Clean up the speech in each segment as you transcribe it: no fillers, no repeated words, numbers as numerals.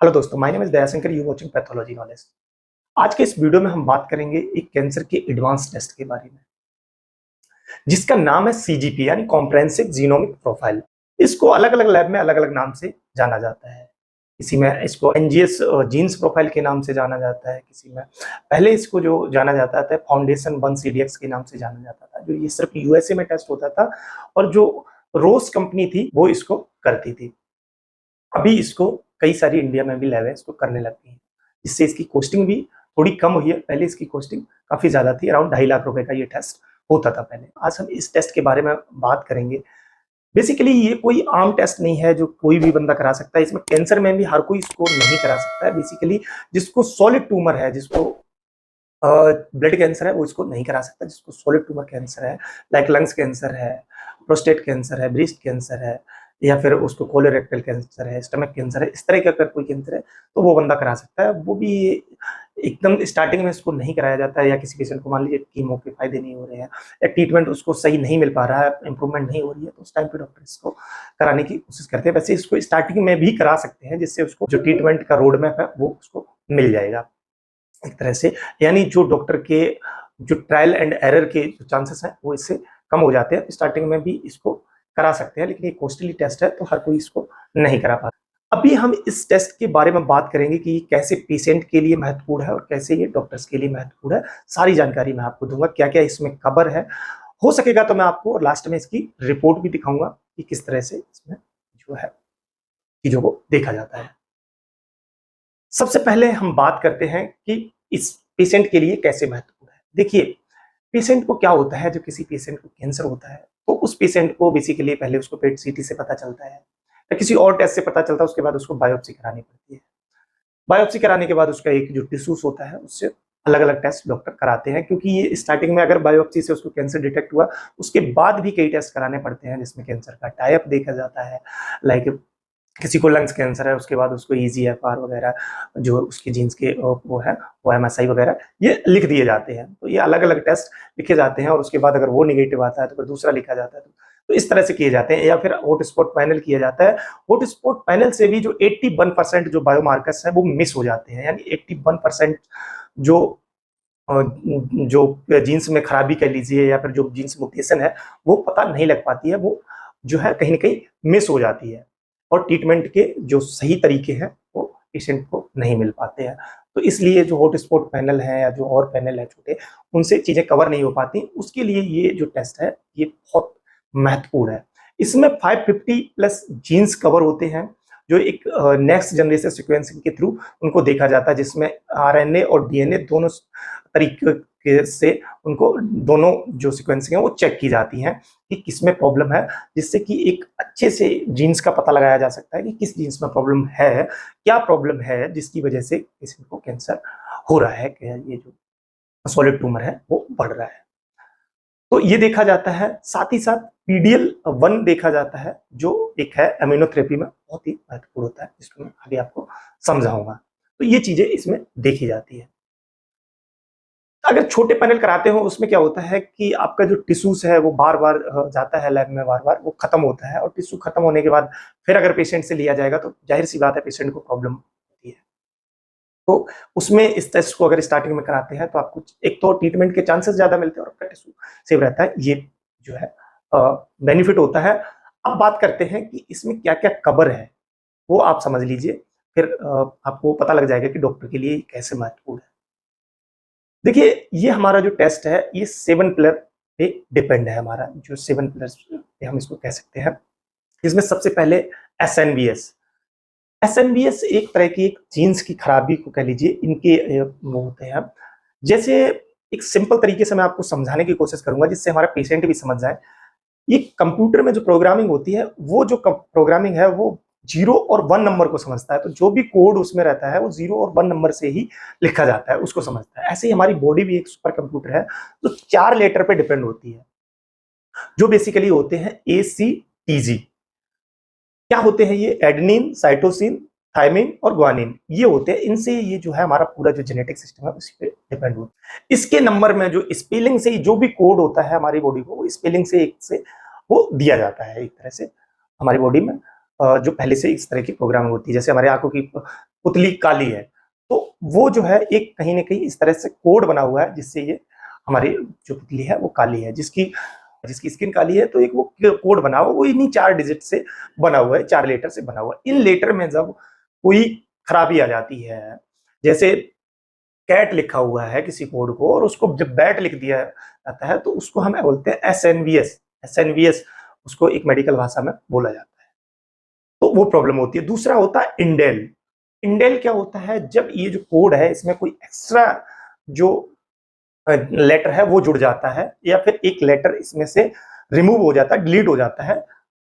Hello दोस्तों, my name is Dayashankar, you watching pathology knowledge. आज के इस वीडियो में हम बात करेंगे एक कैंसर के एडवांस टेस्ट के बारे में, जिसका नाम है सीजीपी यानी कॉम्प्रिहेंसिव जीनोमिक प्रोफाइल। इसको अलग अलग लैब में अलग अलग नाम से जाना जाता है। किसी में इसको एनजीएस जीन्स प्रोफाइल के नाम से जाना जाता है, किसी में पहले इसको जो जाना जाता था फाउंडेशन 1 CDX के नाम से जाना जाता था, जो ये सिर्फ यूएसए में टेस्ट होता था और जो रोस कंपनी थी वो इसको करती थी। अभी इसको कई सारी इंडिया में भी लैब है इसको करने लगती हैं, इससे इसकी कॉस्टिंग भी थोड़ी कम हुई है। पहले इसकी कॉस्टिंग काफी ज्यादा थी, अराउंड 2.5 लाख रुपए का ये टेस्ट होता था पहले। आज हम इस टेस्ट के बारे में बात करेंगे। बेसिकली ये कोई आम टेस्ट नहीं है जो कोई भी बंदा करा सकता है। इसमें कैंसर में भी हर कोई इसको नहीं करा सकता है। बेसिकली जिसको सॉलिड ट्यूमर है, जिसको ब्लड कैंसर है, वो इसको नहीं करा सकता। जिसको सॉलिड ट्यूमर कैंसर है, लाइक लंग्स कैंसर है, प्रोस्टेट कैंसर है, ब्रेस्ट कैंसर है, या फिर उसको कोलोरेक्टल कैंसर है, स्टमक कैंसर है, इस तरह का अगर कोई कैंसर है तो वो बंदा करा सकता है। वो भी एकदम स्टार्टिंग में इसको नहीं कराया जाता है, या किसी पेशेंट को मान लीजिए कीमो के फायदे नहीं हो रहे हैं या ट्रीटमेंट उसको सही नहीं मिल पा रहा है, इंप्रूवमेंट नहीं हो रही है, तो उस टाइम पे डॉक्टर इसको कराने की कोशिश करते हैं। वैसे इसको स्टार्टिंग में भी करा सकते हैं, जिससे उसको जो ट्रीटमेंट का रोड मैप है वो उसको मिल जाएगा एक तरह से। यानी जो डॉक्टर के जो ट्रायल एंड एरर के जो चांसेस हैं वो इससे कम हो जाते हैं। स्टार्टिंग में भी इसको करा सकते हैं, लेकिन ये कॉस्टली टेस्ट है तो हर कोई इसको नहीं करा पाता। अभी हम इस टेस्ट के बारे में बात करेंगे कि कैसे पेशेंट के लिए महत्वपूर्ण है और कैसे ये डॉक्टर्स के लिए महत्वपूर्ण है। सारी जानकारी मैं आपको दूंगा, क्या क्या इसमें कवर है। हो सकेगा तो मैं आपको लास्ट में इसकी रिपोर्ट भी दिखाऊंगा कि किस तरह से इसमें जो है चीजों को देखा जाता है। सबसे पहले हम बात करते हैं कि इस पेशेंट के लिए कैसे महत्वपूर्ण है। देखिए, पेशेंट को क्या होता है, जो किसी पेशेंट को कैंसर होता है तो उस पेशेंट को बेसिकली पहले उसको पेट सीटी से पता चलता है या किसी और टेस्ट से पता चलता है। उसके बाद उसको बायोप्सी करानी पड़ती है। बायोप्सी कराने के बाद उसका एक जो टिश्यूज होता है उससे अलग अलग टेस्ट डॉक्टर कराते हैं, क्योंकि ये स्टार्टिंग में अगर बायोप्सी से उसको कैंसर डिटेक्ट हुआ, उसके बाद भी कई टेस्ट कराने पड़ते हैं, जिसमें कैंसर का टाइप देखा जाता है। लाइक किसी को लंग्स कैंसर है, उसके बाद उसको EGFR वगैरह जो उसके जीन्स के वो है, वो MSI वगैरह ये लिख दिए जाते हैं। तो ये अलग अलग टेस्ट लिखे जाते हैं और उसके बाद अगर वो निगेटिव आता है तो फिर दूसरा लिखा जाता है। तो इस तरह से किए जाते हैं। या फिर हॉट स्पॉट पैनल किया जाता है। हॉट स्पॉट पैनल से भी जो 81% जो बायोमार्कर्स है वो मिस हो जाते हैं, यानी 81% जो जो जीन्स में खराबी कह लीजिए या फिर जो जीन्स म्यूटेशन है वो पता नहीं लग पाती है, वो जो है कहीं ना कहीं मिस हो जाती है और ट्रीटमेंट के जो सही तरीके हैं वो पेशेंट को नहीं मिल पाते हैं। तो इसलिए जो हॉट स्पॉट पैनल है या जो और पैनल है छोटे, उनसे चीजें कवर नहीं हो पाती। उसके लिए ये जो टेस्ट है ये बहुत महत्वपूर्ण है। इसमें 550 प्लस जीन्स कवर होते हैं, जो एक नेक्स्ट जनरेशन सीक्वेंसिंग के थ्रू उनको देखा जाता है, जिसमें RNA और DNA दोनों तरीके से उनको दोनों जो सीक्वेंसिंग है वो चेक की जाती हैं कि किसमें प्रॉब्लम है, जिससे कि एक अच्छे से जीन्स का पता लगाया जा सकता है कि किस जीन्स में प्रॉब्लम है, क्या प्रॉब्लम है जिसकी वजह से पेशेंट को कैंसर हो रहा है, कि ये जो सॉलिड ट्यूमर है वो बढ़ रहा है। तो ये देखा जाता है। साथ ही साथ PDL1 देखा जाता है, जो एक है इम्यूनोथेरेपी में बहुत ही महत्वपूर्ण होता है, जिसको मैं आगे आपको समझाऊंगा। तो ये चीजें इसमें देखी जाती है। अगर छोटे पैनल कराते हो उसमें क्या होता है कि आपका जो टिश्यूज है वो बार बार जाता है लैब में, बार बार वो खत्म होता है और टिश्यू खत्म होने के बाद फिर अगर पेशेंट से लिया जाएगा तो जाहिर सी बात है पेशेंट को प्रॉब्लम होती है। तो उसमें इस टेस्ट को अगर स्टार्टिंग में कराते हैं तो आपको एक तो ट्रीटमेंट के चांसेस ज्यादा मिलते हैं और आपका टिश्यू सेव रहता है। ये जो है बेनिफिट होता है। अब बात करते हैं कि इसमें क्या क्या कवर है, वो आप समझ लीजिए, फिर आपको पता लग जाएगा कि डॉक्टर के लिए कैसे महत्वपूर्ण है। देखिए, ये हमारा जो टेस्ट है ये 7 पिलर पे डिपेंड है। हमारा जो 7 पिलर्स पे हम इसको कह सकते हैं। इसमें सबसे पहले SNVS। SNVS एक तरह की एक जीन्स की खराबी को कह लीजिए, इनके वो होते हैं। जैसे एक सिंपल तरीके से मैं आपको समझाने की कोशिश करूंगा जिससे हमारा पेशेंट भी समझ जाए। ये कंप्यूटर में जो प्रोग्रामिंग होती है, वो जो प्रोग्रामिंग है वो 0 और 1 नंबर को समझता है। तो जो भी कोड उसमें रहता है वो 0 और 1 नंबर से ही लिखा जाता है, उसको समझता है। ऐसे ही हमारी बॉडी भी एक सुपर कंप्यूटर है जो 4 लेटर पे डिपेंड होती है, जो बेसिकली होते हैं ACTG। क्या होते हैं ये? एडेनिन, साइटोसिन, थायमिन और ग्वानिन, ये होते हैं। इनसे ये जो है हमारा पूरा जो जेनेटिक सिस्टम है उसी पे डिपेंड होता है। इसके नंबर में जो स्पेलिंग से जो भी कोड होता है हमारी बॉडी को, वो स्पेलिंग से एक से वो दिया जाता है एक तरह से हमारी बॉडी में। जो पहले से इस तरह की प्रोग्रामिंग होती है, जैसे हमारे आंखों की पुतली काली है। तो वो जो है एक कहीं ना कहीं इस तरह से कोड बना हुआ है जिससे ये हमारी जो पुतली है वो काली है, जिसकी जिसकी स्किन काली है। तो एक वो कोड बना हुआ, वो इन्हीं 4 डिजिट से बना हुआ है, 4 लेटर से बना हुआ है। इन लेटर में जब कोई खराबी आ जाती है, जैसे कैट लिखा हुआ है किसी कोड को और उसको जब बैट लिख दिया जाता है, तो उसको हम बोलते हैं एसएनवीएस। एसएनवीएस उसको एक मेडिकल भाषा में बोला जाता है। तो वो प्रॉब्लम होती है। दूसरा होता है इंडेल। इंडेल क्या होता है, जब ये जो कोड है इसमें कोई एक्स्ट्रा जो लेटर है वो जुड़ जाता है, या फिर एक लेटर इसमें से रिमूव हो जाता है, डिलीट हो जाता है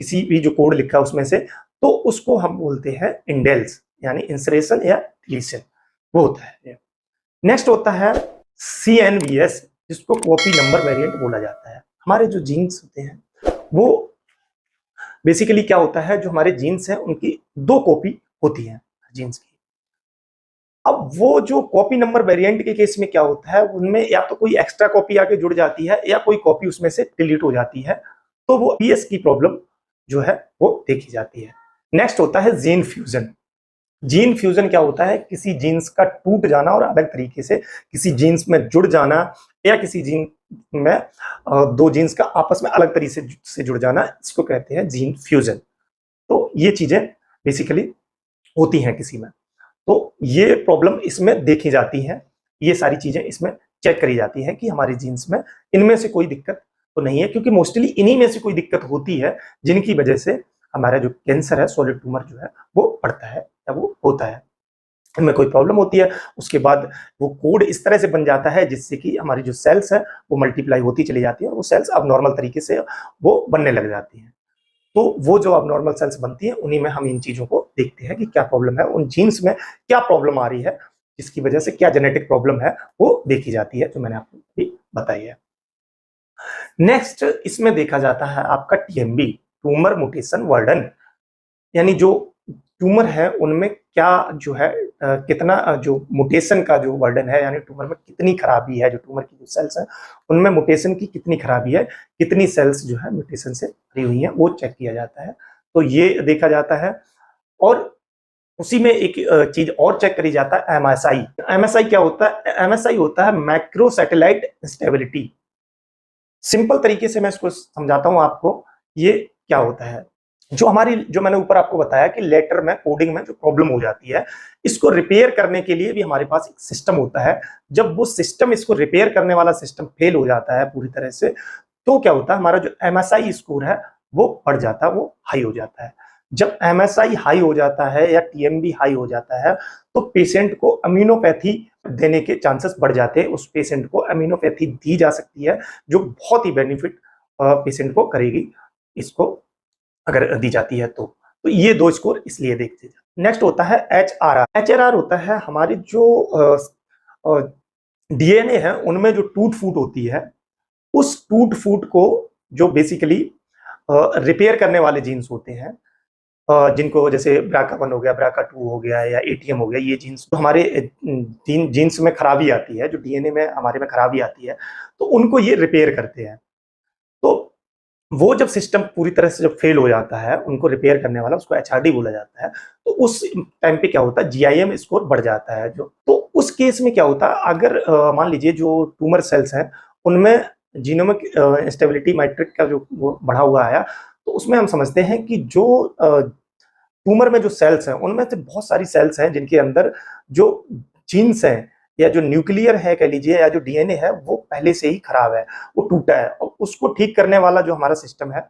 किसी भी जो कोड लिखा है उसमें से, तो उसको हम बोलते हैं इंडेल्स, यानी इंसरेशन या डिलीशन, वो होता है। नेक्स्ट होता है CNVS, जिसको कॉपी नंबर वेरिएंट बोला जाता है। हमारे जो जीन्स होते हैं वो बेसिकली क्या होता है, जो हमारे जीन्स हैं उनकी 2 कॉपी होती है जीन्स की। अब वो जो कॉपी नंबर वेरिएंट के केस में क्या होता है, उनमें या तो कोई एक्स्ट्रा कॉपी आके जुड़ जाती है या कोई कॉपी उसमें से डिलीट हो जाती है, तो वो PS की प्रॉब्लम जो है वो देखी जाती है। नेक्स्ट होता है जीन फ्यूजन। जीन फ्यूजन क्या होता है, किसी जीन्स का टूट जाना और अलग तरीके से किसी जीन्स में जुड़ जाना, या किसी जीन में 2 जीन्स का आपस में अलग तरीके से जुड़ जाना, इसको कहते हैं जीन फ्यूजन। तो ये चीजें बेसिकली होती हैं किसी में, तो ये प्रॉब्लम इसमें देखी जाती है। ये सारी चीजें इसमें चेक करी जाती हैं कि हमारी जीन्स में इनमें से कोई दिक्कत तो नहीं है, क्योंकि मोस्टली इन्हीं में से कोई दिक्कत होती है जिनकी वजह से हमारा जो कैंसर है, सॉलिड ट्यूमर जो है वो बढ़ता है या वो होता है। इनमें कोई प्रॉब्लम होती है, उसके बाद वो कोड इस तरह से बन जाता है जिससे कि हमारी जो सेल्स है वो मल्टीप्लाई होती चली जाती है और वो सेल्स अब नॉर्मल तरीके से वो बनने लग जाती हैं। तो वो जो अब नॉर्मल सेल्स बनती हैं उन्हीं में हम इन चीजों को देखते हैं कि क्या प्रॉब्लम है, उन जीन्स में क्या प्रॉब्लम आ रही है, जिसकी वजह से क्या जेनेटिक प्रॉब्लम है वो देखी जाती है, जो मैंने आपको भी बताई है। नेक्स्ट इसमें देखा जाता है आपका TMB, ट्यूमर म्यूटेशन बर्डन, यानी जो ट्यूमर है उनमें क्या जो है कितना जो म्यूटेशन का जो बर्डन है, यानी ट्यूमर में कितनी खराबी है, जो ट्यूमर की जो सेल्स हैं उनमें म्यूटेशन की कितनी खराबी है, कितनी सेल्स जो है म्यूटेशन से भरी हुई हैं, वो चेक किया जाता है। तो ये देखा जाता है। और उसी में एक चीज और चेक करी जाता है, MSI। MSI क्या होता है, MSI होता है मैक्रो सैटेलाइट इंस्टेबिलिटी। सिंपल तरीके से मैं इसको समझाता हूं आपको, ये क्या होता है, जो मैंने ऊपर आपको बताया कि लेटर में कोडिंग में जो प्रॉब्लम हो जाती है, इसको रिपेयर करने के लिए भी हमारे पास एक सिस्टम होता है। जब वो सिस्टम, इसको रिपेयर करने वाला सिस्टम फेल हो जाता है पूरी तरह से, तो क्या होता है, हमारा जो MSI स्कोर है वो बढ़ जाता है, वो हाई हो जाता है। जब MSI हाई हो जाता है या TMB हाई हो जाता है, तो पेशेंट को अमीनोपैथी देने के चांसेस बढ़ जाते हैं। उस पेशेंट को अमीनोपैथी दी जा सकती है जो बहुत ही बेनिफिट पेशेंट को करेगी, इसको अगर दी जाती है तो ये 2 स्कोर इसलिए देखते हैं। नेक्स्ट होता है HRR। HRR होता है हमारी जो DNA है उनमें जो टूट फूट होती है, उस टूट फूट को जो बेसिकली रिपेयर करने वाले जीन्स होते हैं, जिनको जैसे BRCA1 हो गया, BRCA2 हो गया या ATM हो गया, ये जीन्स तो हमारे जीन्स में खराबी आती है, जो DNA में हमारे में खराबी आती है, तो उनको ये रिपेयर करते हैं। तो वो जब सिस्टम पूरी तरह से जब फेल हो जाता है, उनको रिपेयर करने वाला, उसको HRD बोला जाता है, तो उस टाइम पे क्या होता है, GIM स्कोर बढ़ जाता है। जो तो उस केस में क्या होता है, अगर मान लीजिए जो ट्यूमर सेल्स हैं उनमें जीनोमिक इंस्टेबिलिटी मैट्रिक का जो वो बढ़ा हुआ आया, तो उसमें हम समझते हैं कि जो ट्यूमर में जो सेल्स हैं उनमें से बहुत सारी सेल्स हैं जिनके अंदर जो जीन्स हैं या जो न्यूक्लियर है कह लीजिए, या जो DNA है वो पहले से ही खराब है, वो टूटा है, और उसको ठीक करने वाला जो हमारा सिस्टम है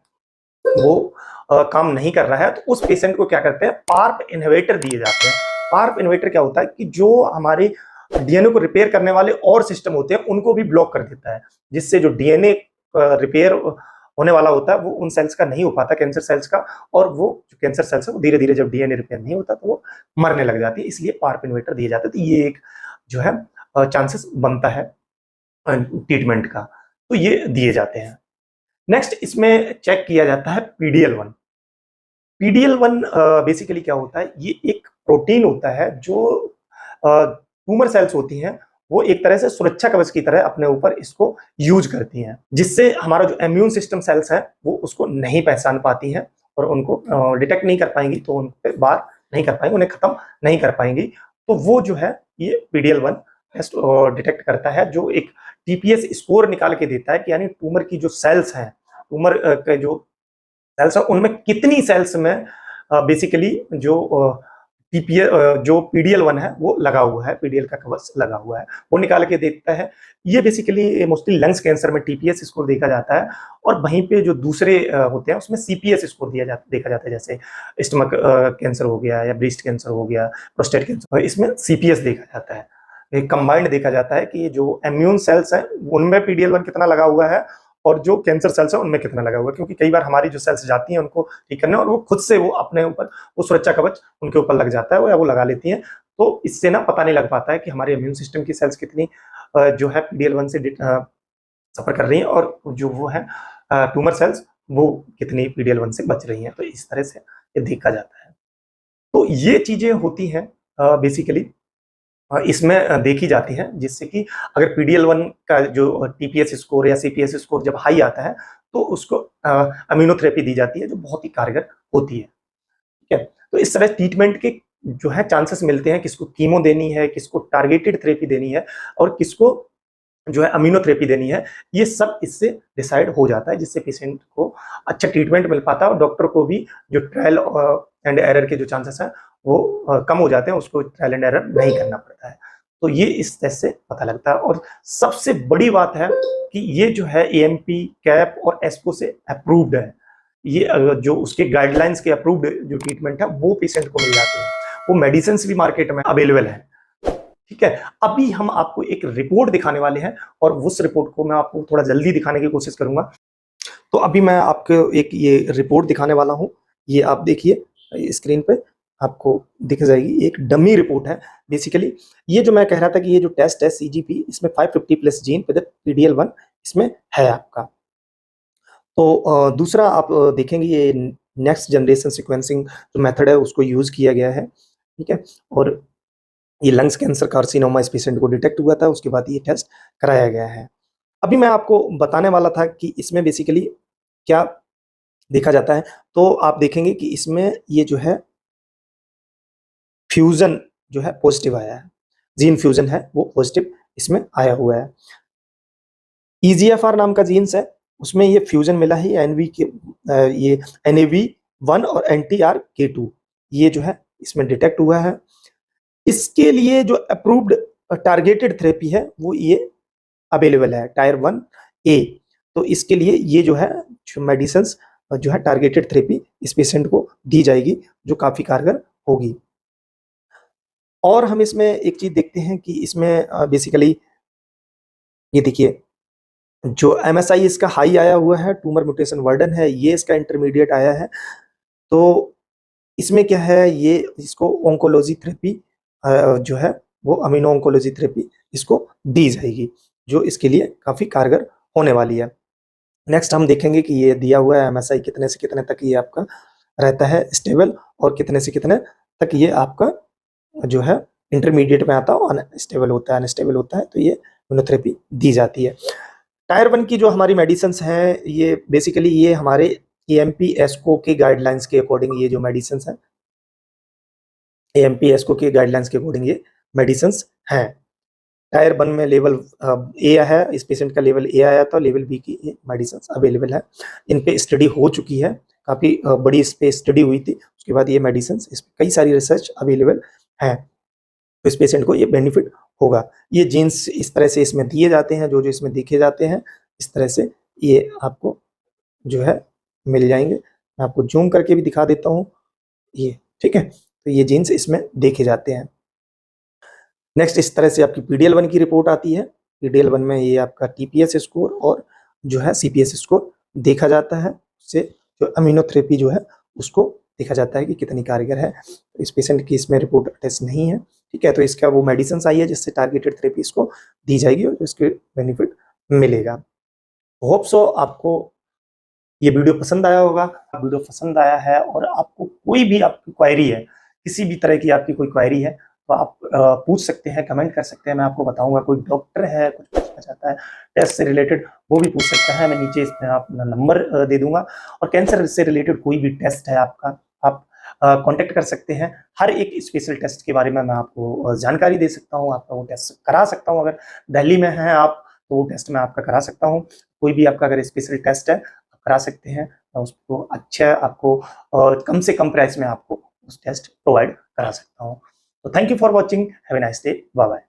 वो काम नहीं कर रहा है। तो उस पेशेंट को क्या करते हैं, पार्प इनहिबिटर दिए जाते हैं। पार्प इनहिबिटर क्या होता है कि जो हमारे DNA को रिपेयर करने वाले और सिस्टम होते हैं उनको भी ब्लॉक कर देता है, जिससे जो DNA रिपेयर होने वाला होता है वो उन सेल्स का नहीं हो पाता, कैंसर सेल्स का, और वो जो कैंसर सेल्स है वो धीरे धीरे जब DNA रिपेयर नहीं होता तो वो मरने लग जाती है, इसलिए पार्प इनहिबिटर दिए जाते हैं। तो ये एक जो है चांसेस बनता है ट्रीटमेंट का, तो ये दिए जाते हैं। नेक्स्ट इसमें चेक किया जाता है PDL1। PDL1 बेसिकली क्या होता है, ये एक प्रोटीन होता है जो ट्यूमर सेल्स होती हैं वो एक तरह से सुरक्षा कवच की तरह अपने ऊपर इसको यूज करती हैं, जिससे हमारा जो इम्यून सिस्टम सेल्स है वो उसको नहीं पहचान पाती हैं और उनको डिटेक्ट नहीं कर पाएंगी, तो उन पर बार नहीं कर पाएंगे, उन्हें खत्म नहीं कर पाएंगी। तो वो जो है ये PDL1 टेस्ट डिटेक्ट करता है, जो एक TPS स्कोर निकाल के देता है कि यानी ट्यूमर की जो सेल्स हैं, ट्यूमर के जो सेल्स है उनमें कितनी सेल्स में बेसिकली जो टीपीएस जो PDL1 है वो लगा हुआ है, PDL का कवच लगा हुआ है, वो निकाल के देखता है। ये बेसिकली मोस्टली लंग्स कैंसर में TPS स्कोर देखा जाता है, और वहीं पे जो दूसरे होते हैं उसमें CPS स्कोर देखा जाता है, जैसे स्टमक कैंसर हो गया या ब्रेस्ट कैंसर हो गया, प्रोस्टेट कैंसर, इसमें CPS देखा जाता है। कंबाइंड देखा जाता है कि जो इम्यून सेल्स हैं उनमें PDL1 कितना लगा हुआ है और जो कैंसर सेल्स है उनमें कितना लगा हुआ है, क्योंकि कई बार हमारी जो सेल्स जाती हैं उनको ठीक करने, और वो खुद से वो अपने ऊपर वो सुरक्षा कवच उनके ऊपर लग जाता है या वो लगा लेती हैं। तो इससे ना पता नहीं लग पाता है कि हमारे इम्यून सिस्टम की सेल्स कितनी जो है PDL1 से सफर कर रही हैं, और जो वो है ट्यूमर सेल्स वो कितनी PDL1 से बच रही हैं। तो इस तरह से ये देखा जाता है। तो ये चीजें होती हैं बेसिकली इसमें देखी जाती है, जिससे कि अगर PDL1 का जो TPS स्कोर या CPS स्कोर जब हाई आता है तो उसको अम्यूनोथेरेपी दी जाती है, जो बहुत ही कारगर होती है। ठीक है, तो इस तरह ट्रीटमेंट के जो है चांसेस मिलते हैं, किसको कीमो देनी है, किसको टारगेटेड थेरेपी देनी है, और किसको जो है अम्यूनोथेरेपी देनी है। ये सब इससे डिसाइड हो जाता है, जिससे पेशेंट को अच्छा ट्रीटमेंट मिल पाता है, और डॉक्टर को भी जो ट्रायल एंड एरर के जो चांसेस हैं वो कम हो जाते हैं, उसको ट्रायल एंड एरर नहीं करना पड़ता है। तो ये इस तरह से पता लगता है। और सबसे बड़ी बात है कि ये जो है AMP, कैप और एस्को से अप्रूव्ड है। ये जो उसके गाइडलाइंस के अप्रूव्ड जो ट्रीटमेंट है वो पेशेंट को मिल जाते हैं। वो मेडिसिन भी मार्केट में अवेलेबल है। ठीक है, अभी हम आपको एक रिपोर्ट दिखाने वाले हैं, और उस रिपोर्ट को मैं आपको थोड़ा जल्दी दिखाने की कोशिश करूंगा। तो अभी मैं आपको एक ये रिपोर्ट दिखाने वाला हूं। ये आप देखिए स्क्रीन पे आपको दिख जाएगी, एक डमी रिपोर्ट है बेसिकली। ये जो मैं कह रहा था कि ये जो टेस्ट है CGP, इसमें 550 प्लस जीन विद PDL1 इसमें है आपका। तो दूसरा आप देखेंगे ये नेक्स्ट जनरेशन सिक्वेंसिंग जो मेथड है उसको यूज किया गया है। ठीक है, और ये लंग्स कैंसर कार्सिनोमा इस पेशेंट को डिटेक्ट हुआ था, उसके बाद ये टेस्ट कराया गया है। अभी मैं आपको बताने वाला था कि इसमें बेसिकली क्या देखा जाता है। तो आप देखेंगे कि इसमें ये जो है फ्यूजन जो है पॉजिटिव आया है, जीन फ्यूजन है वो पॉजिटिव इसमें आया हुआ है। EGFR नाम का जीन्स है, उसमें ये फ्यूजन मिला है, एनवी के ये NAV1 और NTRK2 ये जो है इसमें डिटेक्ट हुआ है। इसके लिए जो अप्रूव्ड टारगेटेड थेरेपी है वो ये अवेलेबल है, टायर 1A। तो इसके लिए ये जो है मेडिसिन जो है टारगेटेड थेरेपी इस पेशेंट को दी जाएगी, जो काफी कारगर होगी। और हम इसमें एक चीज देखते हैं कि इसमें बेसिकली ये देखिए जो MSI इसका हाई आया हुआ है, ट्यूमर म्यूटेशन वर्डन है, ये इसका इंटरमीडिएट आया है। तो इसमें क्या है, ये इसको ओंकोलॉजी थेरेपी जो है वो अमीनो ओंकोलॉजी थेरेपी इसको दी जाएगी, जो इसके लिए काफी कारगर होने वाली है। नेक्स्ट हम देखेंगे कि ये दिया हुआ है MSI कितने से कितने तक ये आपका रहता है स्टेबल, और कितने से कितने तक ये आपका जो है इंटरमीडिएट में आता है, अनस्टेबल होता है, अनस्टेबल होता है तो ये इम्यूनोथेरेपी दी जाती है। टायर 1 की जो हमारी मेडिसिन हैं ये बेसिकली ये हमारे AMP एस्को के गाइडलाइंस के अकॉर्डिंग ये जो मेडिसिन हैं, AMP एस्को के गाइडलाइंस के अकॉर्डिंग ये मेडिसिन हैं। टायर 1 में लेवल A है, इस पेशेंट का लेवल A आया था, लेवल B की मेडिसिन अवेलेबल है। इन पे स्टडी हो चुकी है, काफी बड़ी इस पे स्टडी हुई थी, उसके बाद ये मेडिसिन इस पे कई सारी रिसर्च अवेलेबल है, तो इस पेशेंट को ये बेनिफिट होगा। ये जीन्स इस तरह से इसमें दिए जाते हैं, जो जो इसमें देखे जाते हैं इस तरह से ये आपको जो है मिल जाएंगे। मैं आपको जूम करके भी दिखा देता हूँ ये, ठीक है। तो ये जीन्स इसमें देखे जाते हैं। नेक्स्ट इस तरह से आपकी PDL1 की रिपोर्ट आती है। PDL1 में ये आपका TPS स्कोर और जो है CPS स्कोर देखा जाता है, उससे जो अमीनोथेरेपी जो है उसको देखा जाता है कि कितनी कारगर है। तो इस पेशेंट की इसमें रिपोर्ट अटैच नहीं है, ठीक है। तो इसका वो मेडिसिन आई है जिससे टारगेटेड थेरेपी इसको दी जाएगी और इसके बेनिफिट मिलेगा। होप सो आपको ये वीडियो पसंद आया होगा। वीडियो पसंद आया है और आपको कोई भी आपकी क्वेरी है, किसी भी तरह की आपकी कोई क्वेरी है तो आप पूछ सकते हैं, कमेंट कर सकते हैं, मैं आपको बताऊंगा। कोई डॉक्टर है कुछ पूछना चाहता है टेस्ट से रिलेटेड, वो भी पूछ सकता है, मैं नीचे इसमें अपना नंबर दे दूंगा। और कैंसर से रिलेटेड कोई भी टेस्ट है आपका, आप कांटेक्ट कर सकते हैं। हर एक स्पेशल टेस्ट के बारे में मैं आपको जानकारी दे सकता हूँ, आपका वो टेस्ट करा सकता हूँ। अगर दिल्ली में हैं आप तो वो टेस्ट मैं आपका करा सकता हूँ। कोई भी आपका अगर स्पेशल टेस्ट है आप करा सकते हैं, मैं उसको अच्छा आपको कम से कम प्राइस में आपको उस टेस्ट प्रोवाइड करा सकता हूँ। तो thank you for watching, have a nice day, bye bye.